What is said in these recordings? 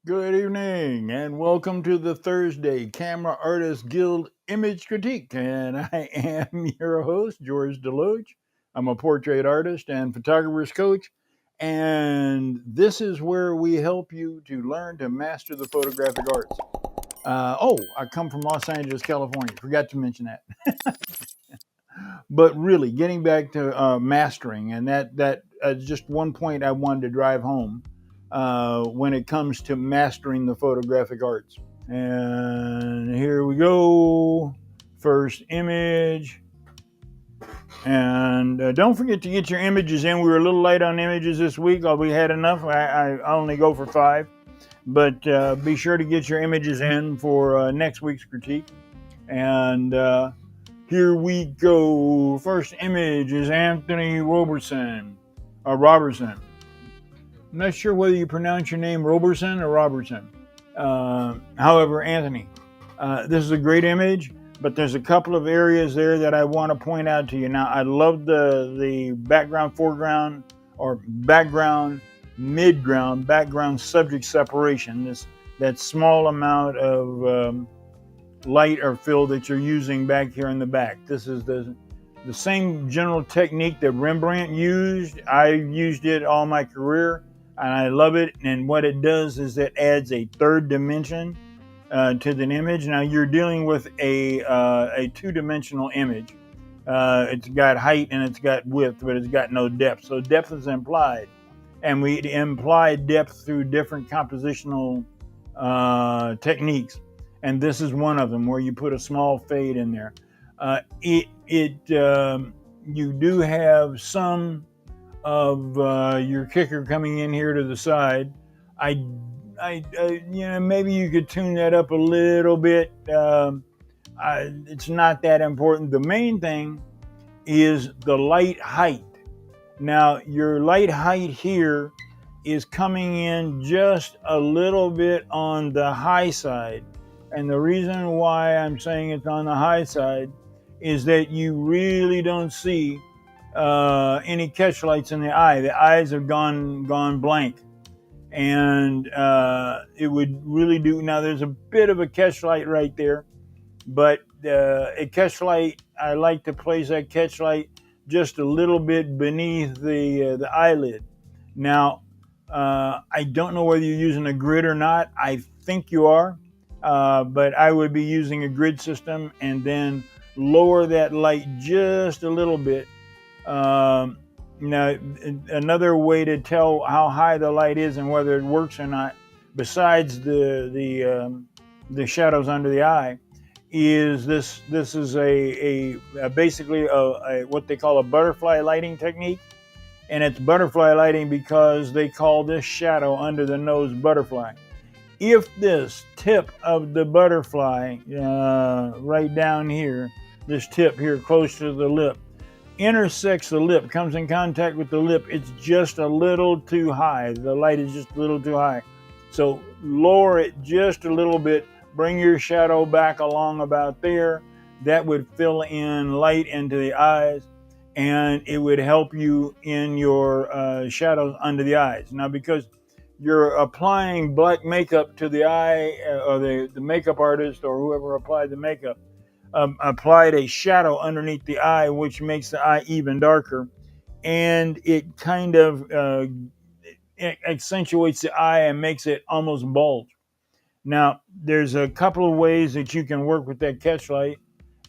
Good evening and welcome to the Thursday Camera Artist Guild Image Critique. And I am your host, George DeLoache. I'm a portrait artist and photographer's coach. And this is where we help you to learn to master the photographic arts. I come from Los Angeles, California. Forgot to mention that. But really, getting back to mastering, and that just one point I wanted to drive home when it comes to mastering the photographic arts. And here we go. First image. And don't forget to get your images in. We were a little light on images this week. We had enough. I only go for 5. But be sure to get your images in for next week's critique. And here we go. First image is Anthony Robertson. Robertson. I'm not sure whether you pronounce your name Robertson or Robertson. However, Anthony, this is a great image, but there's a couple of areas there that I want to point out to you. Now, I love the background, foreground, or background, midground, background subject separation. That small amount of light or fill that you're using back here in the back. This is the same general technique that Rembrandt used. I've used it all my career, and I love it. And what it does is it adds a third dimension to the image. Now you're dealing with a two-dimensional image. It's got height and it's got width, but it's got no depth. So depth is implied, and we imply depth through different compositional techniques. And this is one of them where you put a small fade in there. You do have some of your kicker coming in here to the side. Maybe you could tune that up a little bit. It's not that important. The main thing is the light height. Now, your light height here is coming in just a little bit on the high side. And the reason why I'm saying it's on the high side is that you really don't see any catch lights in the eye. The eyes have gone blank. And it would really do. Now, there's a bit of a catch light right there, but a catch light, I like to place that catch light just a little bit beneath the eyelid. Now, I don't know whether you're using a grid or not. I think you are. But I would be using a grid system and then lower that light just a little bit. Now, another way to tell how high the light is and whether it works or not, besides the shadows under the eye, is this is basically a what they call a butterfly lighting technique. And it's butterfly lighting because they call this shadow under the nose butterfly. If this tip of the butterfly, right down here, this tip here close to the lip, intersects the lip, comes in contact with the lip, it's just a little too high. The light is just a little too high. So lower it just a little bit, bring your shadow back along about there. That would fill in light into the eyes, and it would help you in your shadows under the eyes. Now, because you're applying black makeup to the eye, or the makeup artist or whoever applied the makeup applied a shadow underneath the eye, which makes the eye even darker, and it kind of it accentuates the eye and makes it almost bulge. Now, there's a couple of ways that you can work with that catch light,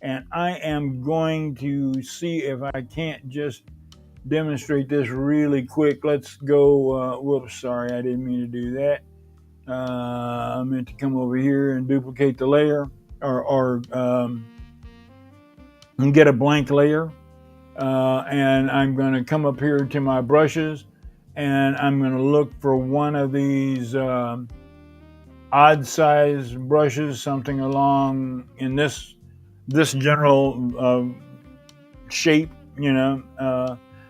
and I am going to see if I can't just demonstrate this really quick. Let's go. Whoops, sorry, I didn't mean to do that. I meant to come over here and duplicate the layer, or get a blank layer. And I'm going to come up here to my brushes, and I'm going to look for one of these odd size brushes, something along in this general shape.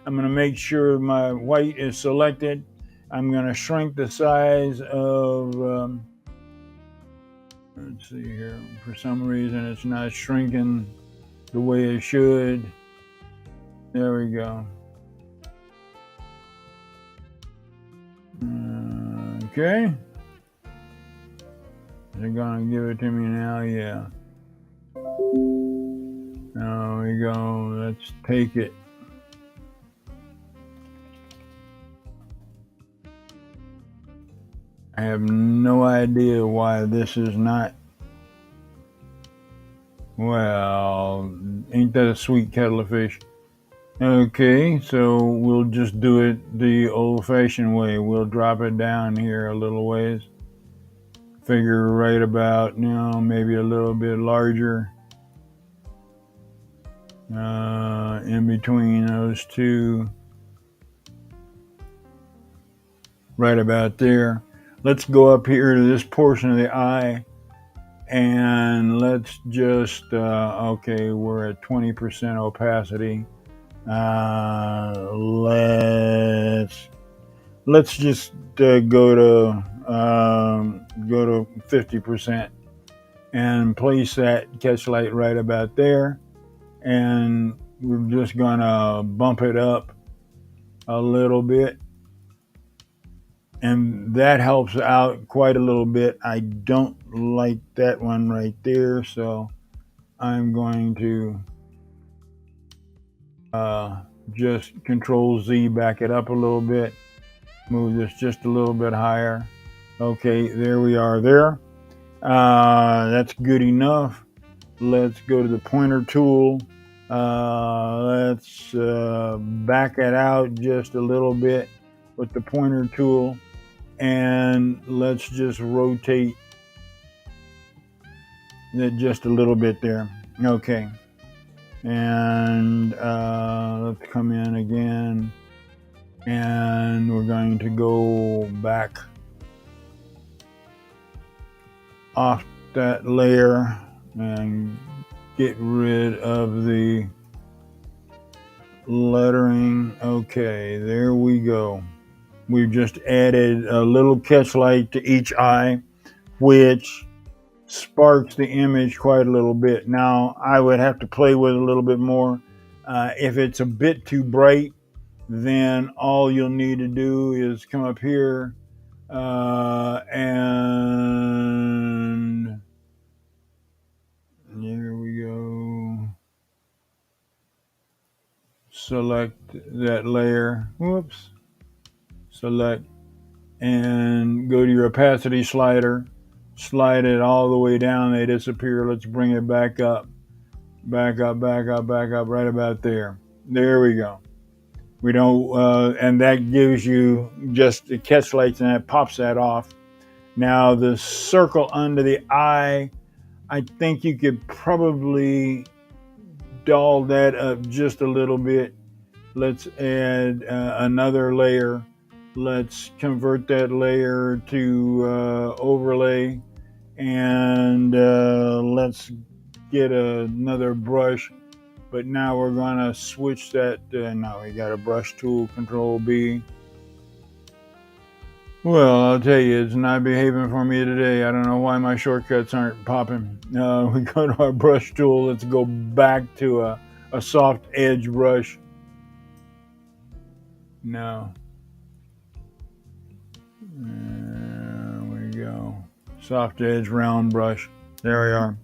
I'm going to make sure my white is selected. I'm going to shrink the size of, let's see here, for some reason it's not shrinking the way it should. There we go. Okay. Is it gonna give it to me now? Yeah. There we go. Let's take it. I have no idea why this is not. Well, ain't that a sweet kettle of fish? Okay, so we'll just do it the old-fashioned way. We'll drop it down here a little ways. Figure right about, maybe a little bit larger. In between those two. Right about there. Let's go up here to this portion of the eye. And let's just, okay, we're at 20% opacity. Let's just go to 50% and place that catch light right about there. And we're just gonna bump it up a little bit. And that helps out quite a little bit. I don't like that one right there, so I'm going to just Control Z, back it up a little bit, move this just a little bit higher. Okay, there we are there. That's good enough. Let's go to the pointer tool. Let's back it out just a little bit with the pointer tool. And let's just rotate it just a little bit there. Okay. And let's come in again. And we're going to go back off that layer and get rid of the lettering. Okay, there we go. We've just added a little catch light to each eye, which sparks the image quite a little bit. Now, I would have to play with it a little bit more. If it's a bit too bright, then all you'll need to do is come up here and there we go. Select that layer. Whoops. Select and go to your opacity slider. Slide it all the way down. They disappear. Let's bring it back up. Back up, back up, back up, right about there. There we go. We don't, and that gives you just the catch lights, and that pops that off. Now the circle under the eye, I think you could probably doll that up just a little bit. Let's add another layer. Let's convert that layer to overlay, and let's get another brush. But now we're gonna switch that. Now we got a brush tool, Control B. Well, I'll tell you, it's not behaving for me today. I don't know why my shortcuts aren't popping. We go to our brush tool. Let's go back to a soft edge brush. No. There we go. Soft edge round brush. There we are.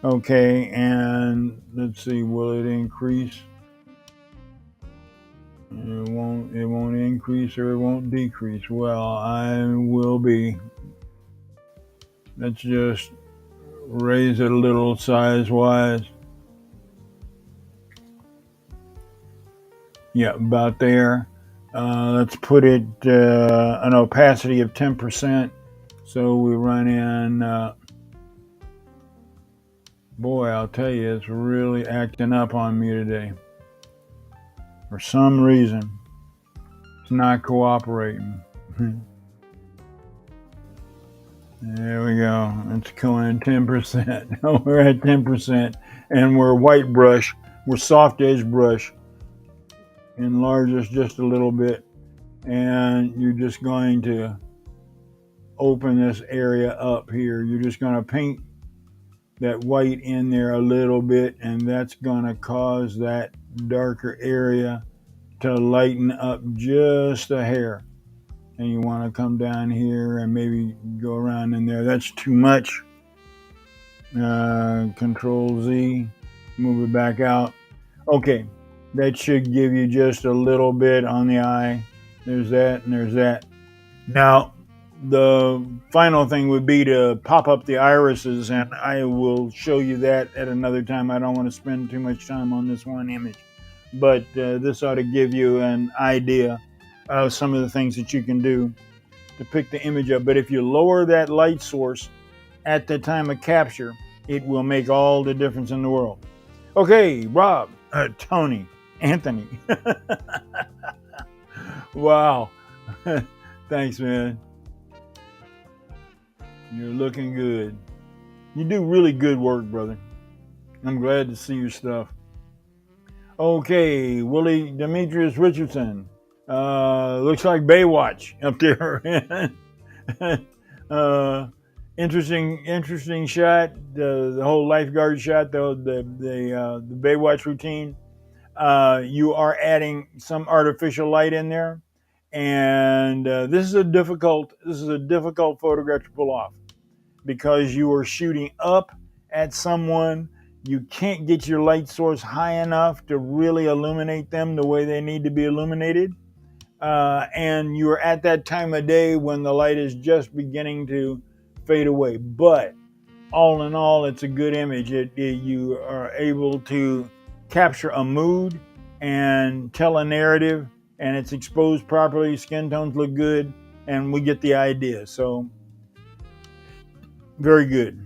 Okay, and let's see, will it increase? It won't increase or it won't decrease. Well, I will be. Let's just raise it a little size-wise. Yeah, about there. Let's put it an opacity of 10%. So we run in, boy, I'll tell you, it's really acting up on me today. For some reason, it's not cooperating. There we go. It's going 10%. We're at 10%. And we're white brush. We're soft edge brush. Enlarge this just a little bit. And you're just going to open this area up here. You're just going to paint that white in there a little bit, and that's going to cause that darker area to lighten up just a hair. and you want to come down here and maybe go around in there. That's too much. Control Z, move it back out. Okay, that should give you just a little bit on the eye. There's that and there's that. Now, the final thing would be to pop up the irises, and I will show you that at another time. I don't want to spend too much time on this one image, but this ought to give you an idea of some of the things that you can do to pick the image up. But if you lower that light source at the time of capture, it will make all the difference in the world. Okay, Rob, Tony, Anthony. Wow. Thanks, man. You're looking good. You do really good work, brother. I'm glad to see your stuff. Okay, Willie Demetrius Richardson. Looks like Baywatch up there. Interesting shot. The whole lifeguard shot, the Baywatch routine. You are adding some artificial light in there, and this is a difficult photograph to pull off because you are shooting up at someone. You can't get your light source high enough to really illuminate them the way they need to be illuminated. And you're at that time of day when the light is just beginning to fade away. But all in all, it's a good image. You are able to capture a mood and tell a narrative, and it's exposed properly. Skin tones look good, and we get the idea. So, very good.